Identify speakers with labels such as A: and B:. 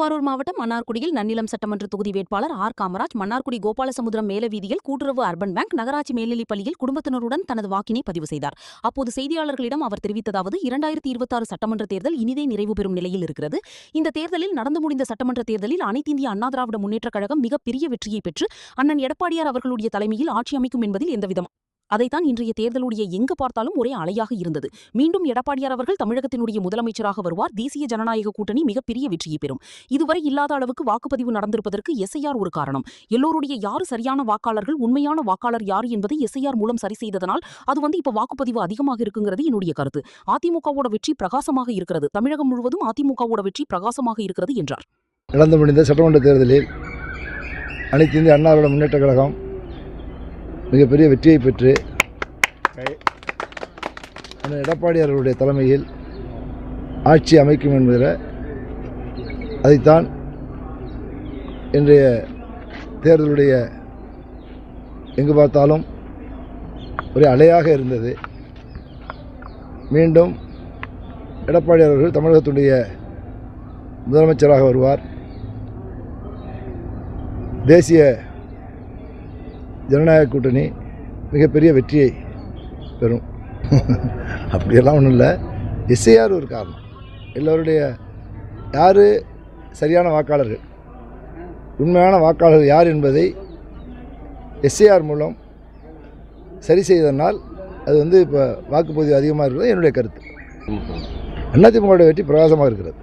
A: திருவாரூர் மாவட்டம் மன்னார்குடியில் நன்னிலம் சட்டமன்ற தொகுதி வேட்பாளர் ஆர் காமராஜ் மன்னார்குடி கோபாலசமுத்திரம் மேலவீதியில் கூட்டுறவு அர்பன் பேங்க் நகராட்சி மேல்நிலைப் பள்ளியில் குடும்பத்தினருடன் தனது வாக்கினை பதிவு செய்தார். அப்போது செய்தியாளர்களிடம் அவர் தெரிவித்ததாவது 2026 சட்டமன்ற தேர்தல் இனிதே நிறைவு பெறும் நிலையில் இருக்கிறது. இந்த தேர்தலில் நடந்து முடிந்த சட்டமன்ற தேர்தலில் அனைத்திந்திய அண்ணா திராவிட முன்னேற்றக் கழகம் மிகப்பெரிய வெற்றியை பெற்று அண்ணன் எடப்பாடியார் அவர்களுடைய தலைமையில் ஆட்சி அமைக்கும் என்பதில் எந்தவிதம் அதைத்தான் இன்றைய தேர்தலுடைய எங்கு பார்த்தாலும் ஒரே அலையாக இருந்தது. மீண்டும் எடப்பாடியார் அவர்கள் தமிழகத்தினுடைய முதலமைச்சராக வருவார். தேசிய ஜனநாயக கூட்டணி மிகப்பெரிய வெற்றியை பெறும். இதுவரை இல்லாத அளவுக்கு வாக்குப்பதிவு நடந்திருப்பதற்கு எஸ்ஐஆர் ஒரு காரணம். எல்லோருடைய யாரு சரியான வாக்காளர்கள், உண்மையான வாக்காளர் யாரு என்பதை எஸ்ஐஆர் மூலம் சரி செய்ததனால் அது இப்ப வாக்குப்பதிவு அதிகமாக இருக்குங்கிறது என்னுடைய கருத்து. அதிமுகவோட வெற்றி பிரகாசமாக இருக்கிறது. தமிழகம் முழுவதும் அதிமுகவோட வெற்றி பிரகாசமாக இருக்கிறது என்றார்.
B: நடந்து முடிந்த சட்டமன்ற தேர்தலில் அனைத்து இந்திய அண்ணா திராவிட முன்னேற்றக் கழகம் மிகப்பெரிய வெற்றியை பெற்று எடப்பாடியார்களுடைய தலைமையில் ஆட்சி அமைக்கும் என்பதில் அதைத்தான் இன்றைய தேர்தலுடைய எங்கு பார்த்தாலும் ஒரு அலையாக இருந்தது. மீண்டும் எடப்பாடியார்கள் தமிழகத்துடைய முதலமைச்சராக வருவார். தேசிய ஜனநாயக கூட்டணி மிகப்பெரிய வெற்றியை பெறும். அப்படியெல்லாம் ஒன்றும் இல்லை. எஸ்ஐஆர் ஒரு காரணம். எல்லோருடைய யார் சரியான வாக்காளர்கள், உண்மையான வாக்காளர்கள் யார் என்பதை எஸ்ஐஆர் மூலம் சரி செய்ததனால் அது இப்போ வாக்குப்பதிவு அதிகமாக இருக்கிறது என்னுடைய கருத்து. அதிமுகவுடைய வெற்றி பிரகாசமாக இருக்கிறது.